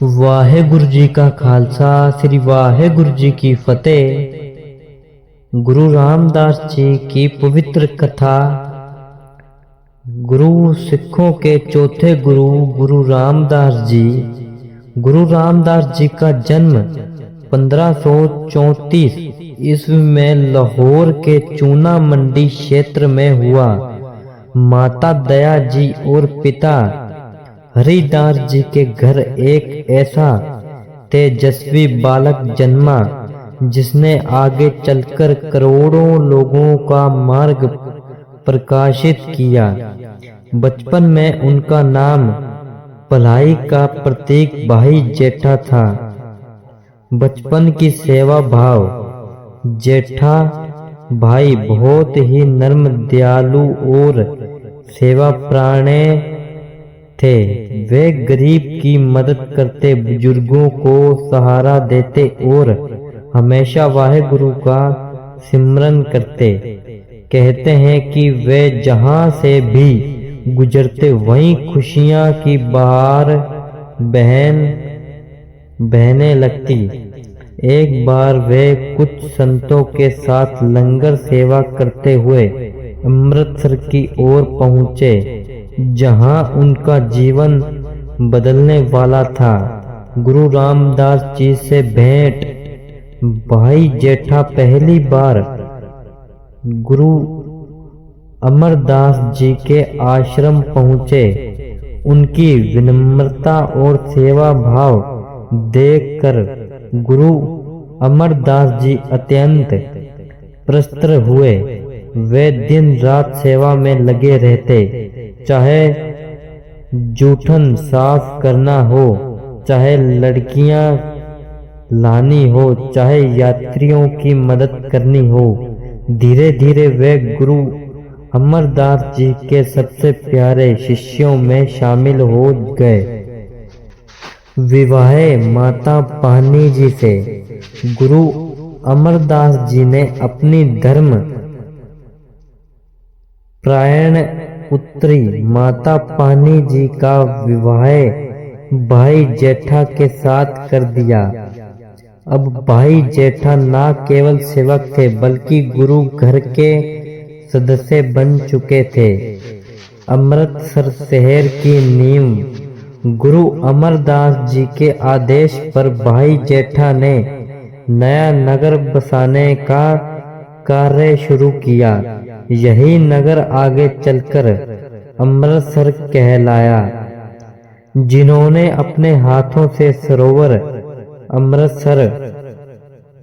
वाहेगुरु जी का खालसा श्री वाहेगुरु जी की फतेह। गुरु रामदास जी की पवित्र कथा। गुरु सिखों के चौथे गुरु गुरु रामदास जी। गुरु रामदास जी का जन्म 1534 ईस्वी में लाहौर के चूना मंडी क्षेत्र में हुआ। माता दया जी और पिता हरिदास जी के घर एक ऐसा तेजस्वी बालक जन्मा जिसने आगे चलकर करोड़ों लोगों का मार्ग प्रकाशित किया। बचपन में उनका नाम भलाई का प्रतीक भाई जेठा था। बचपन की सेवा भाव। जेठा भाई बहुत ही नर्म दयालु और सेवाप्राणे थे। वे गरीब की मदद करते, बुजुर्गों को सहारा देते और हमेशा वाहेगुरु का सिमरन करते। कहते हैं कि वे जहां से भी गुजरते वहीं खुशियां की बहार बहने लगती। एक बार वे कुछ संतों के साथ लंगर सेवा करते हुए अमृतसर की ओर पहुंचे, जहां उनका जीवन बदलने वाला था। गुरु रामदास जी से भेंट। भाई जेठा पहली बार गुरु अमरदास जी के आश्रम पहुंचे। उनकी विनम्रता और सेवा भाव देखकर गुरु अमरदास जी अत्यंत प्रसन्न हुए। वे दिन रात सेवा में लगे रहते, चाहे जूठन साफ करना हो, चाहे लड़कियां लानी हो, चाहे यात्रियों की मदद करनी हो। धीरे धीरे वे गुरु अमरदास जी के सबसे प्यारे शिष्यों में शामिल हो गए। विवाह माता पानी जी से। गुरु अमरदास जी ने अपनी धर्म प्रायण पुत्री माता पानी जी का विवाह भाई जेठा के साथ कर दिया। अब भाई जेठा न केवल सेवक थे बल्कि गुरु घर के सदस्य बन चुके थे। अमृतसर शहर की नींव। गुरु अमरदास जी के आदेश पर भाई जेठा ने नया नगर बसाने का कार्य शुरू किया। यही नगर आगे चलकर अमृतसर कहलाया। जिन्होंने अपने हाथों से सरोवर अमृतसर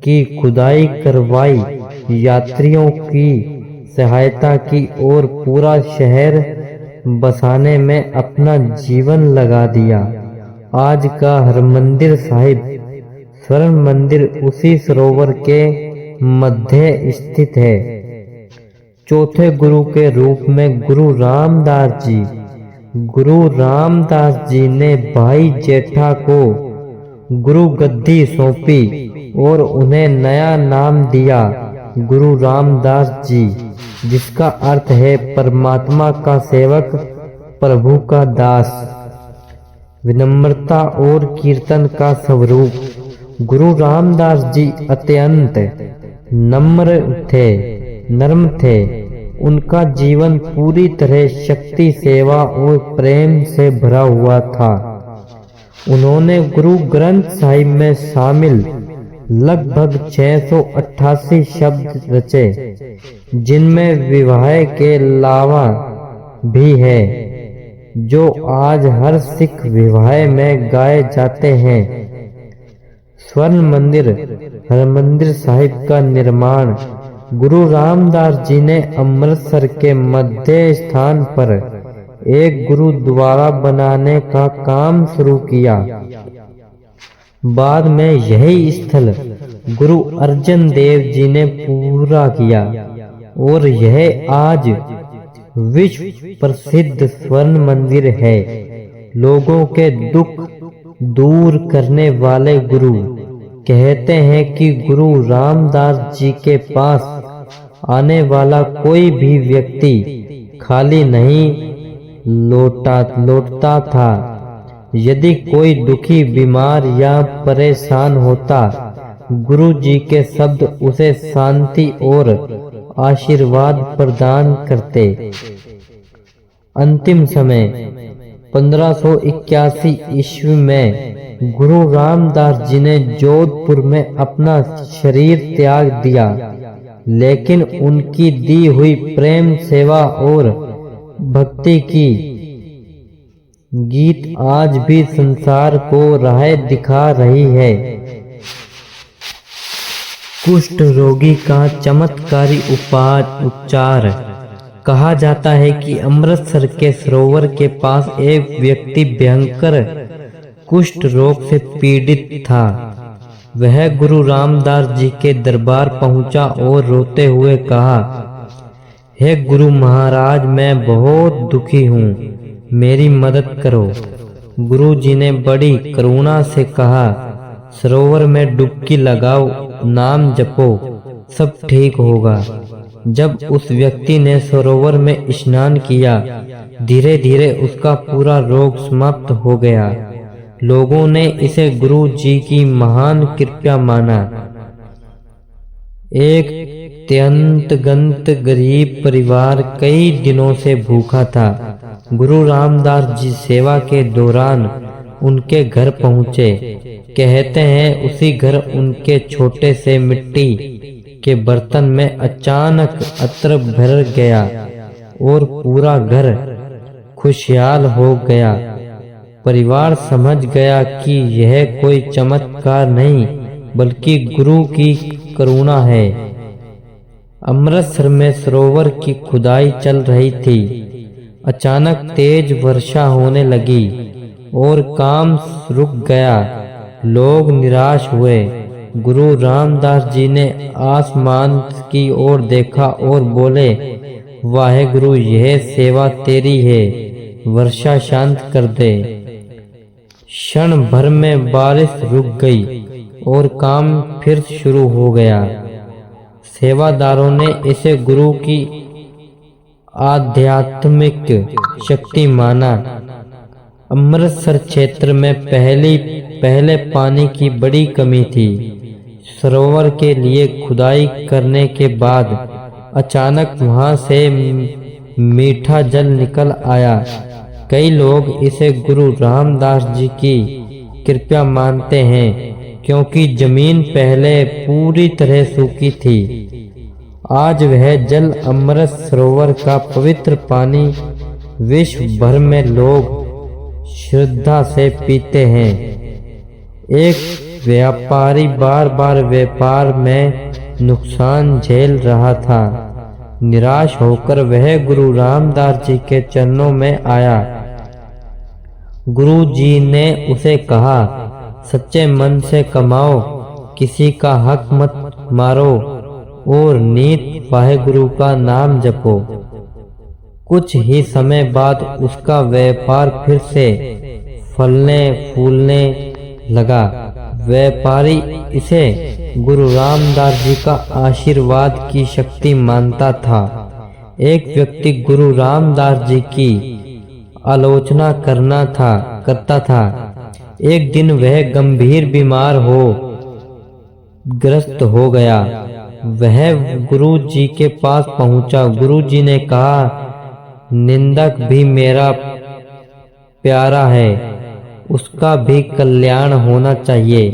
की खुदाई करवाई, यात्रियों की सहायता की और पूरा शहर बसाने में अपना जीवन लगा दिया। आज का हरमंदिर साहिब स्वर्ण मंदिर उसी सरोवर के मध्य स्थित है। चौथे गुरु के रूप में गुरु रामदास जी। गुरु रामदास जी ने भाई जेठा को गुरु गद्दी सौंपी और उन्हें नया नाम दिया गुरु रामदास जी, जिसका अर्थ है परमात्मा का सेवक, प्रभु का दास। विनम्रता और कीर्तन का स्वरूप। गुरु रामदास जी अत्यंत नर्म थे। उनका जीवन पूरी तरह शक्ति, सेवा और प्रेम से भरा हुआ था। उन्होंने गुरु ग्रंथ साहिब में शामिल लगभग 688 शब्द रचे, जिनमें विवाह के अलावा भी है, जो आज हर सिख विवाह में गाए जाते हैं। स्वर्ण मंदिर हरमंदिर साहिब का निर्माण। गुरु रामदास जी ने अमृतसर के मध्य स्थान पर एक गुरुद्वारा बनाने का काम शुरू किया। बाद में यही स्थल गुरु अर्जन देव जी ने पूरा किया और यह आज विश्व प्रसिद्ध स्वर्ण मंदिर है। लोगों के दुख दूर करने वाले गुरु। कहते हैं कि गुरु रामदास जी के पास आने वाला कोई भी व्यक्ति खाली नहीं लौटता था। यदि कोई दुखी, बीमार या परेशान होता, गुरु जी के शब्द उसे शांति और आशीर्वाद प्रदान करते। अंतिम समय 1581 ईस्वी में गुरु रामदास जी ने जोधपुर में अपना शरीर त्याग दिया, लेकिन उनकी दी हुई प्रेम, सेवा और भक्ति की गीत आज भी संसार को राह दिखा रही है। कुष्ठ रोगी का चमत्कारी उपचार। कहा जाता है कि अमृतसर के सरोवर के पास एक व्यक्ति भयंकर कुष्ठ रोग से पीड़ित था। वह गुरु रामदास जी के दरबार पहुंचा और रोते हुए कहा, हे गुरु महाराज, मैं बहुत दुखी हूँ, मेरी मदद करो। गुरु जी ने बड़ी करुणा से कहा, सरोवर में डुबकी लगाओ, नाम जपो, सब ठीक होगा। जब उस व्यक्ति ने सरोवर में स्नान किया, धीरे धीरे उसका पूरा रोग समाप्त हो गया। लोगों ने इसे गुरु जी की महान कृपा माना। एक अत्यंत गरीब परिवार कई दिनों से भूखा था। गुरु रामदास जी सेवा के दौरान उनके घर पहुँचे। कहते हैं उसी घर उनके छोटे से मिट्टी के बर्तन में अचानक अत्र भर गया और पूरा घर खुशहाल हो गया। परिवार समझ गया कि यह कोई चमत्कार नहीं बल्कि गुरु की करुणा है। अमृतसर में सरोवर की खुदाई चल रही थी। अचानक तेज वर्षा होने लगी और काम रुक गया। लोग निराश हुए। गुरु रामदास जी ने आसमान की ओर देखा और बोले, वाहेगुरु, यह सेवा तेरी है, वर्षा शांत कर दे। क्षण भर में बारिश रुक गई और काम फिर शुरू हो गया। सेवादारों ने इसे गुरु की आध्यात्मिक शक्ति माना। अमृतसर क्षेत्र में पहले पानी की बड़ी कमी थी। सरोवर के लिए खुदाई करने के बाद अचानक वहां से मीठा जल निकल आया। कई लोग इसे गुरु रामदास जी की कृपा मानते हैं, क्योंकि जमीन पहले पूरी तरह सूखी थी। आज वह जल अमृत सरोवर का पवित्र पानी विश्व भर में लोग श्रद्धा से पीते हैं। एक व्यापारी बार बार व्यापार में नुकसान झेल रहा था। निराश होकर वह गुरु रामदास जी के चरणों में आया। गुरु जी ने उसे कहा, सच्चे मन से कमाओ, किसी का हक मत मारो और नीत वाहेगुरु का नाम जपो। कुछ ही समय बाद उसका व्यापार फिर से फलने फूलने लगा। व्यापारी इसे गुरु रामदास जी का आशीर्वाद की शक्ति मानता था। एक व्यक्ति गुरु रामदास जी की आलोचना करता था। एक दिन वह गंभीर बीमार हो ग्रस्त हो गया। वह गुरु जी के पास पहुंचा। गुरु जी ने कहा, निंदक भी मेरा प्यारा है, उसका भी कल्याण होना चाहिए।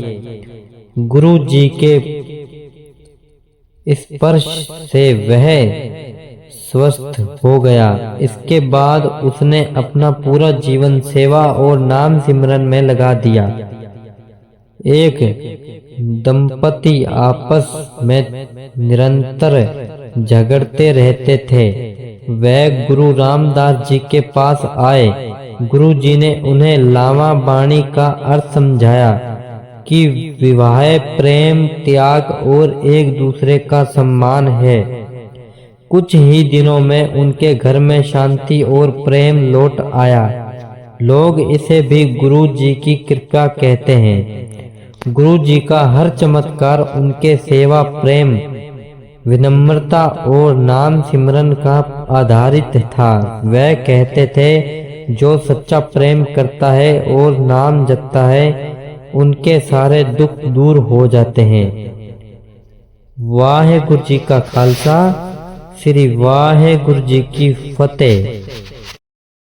गुरु जी के स्पर्श से वह स्वस्थ हो गया। इसके बाद उसने अपना पूरा जीवन सेवा और नाम सिमरन में लगा दिया। एक दंपति आपस में निरंतर झगड़ते रहते थे। वह गुरु रामदास जी के पास आए। गुरु जी ने उन्हें लावा बाणी का अर्थ समझाया कि विवाह प्रेम, त्याग और एक दूसरे का सम्मान है। कुछ ही दिनों में उनके घर में शांति और प्रेम लौट आया। लोग इसे भी गुरु जी की कृपा कहते हैं। गुरु जी का हर चमत्कार उनके सेवा, प्रेम, विनम्रता और नाम सिमरन का आधारित था। वह कहते थे, जो सच्चा प्रेम करता है और नाम जपता है उनके सारे दुख दूर हो जाते हैं। वाहेगुरु जी का खालसा, श्री वाहेगुरु जी की फतेह।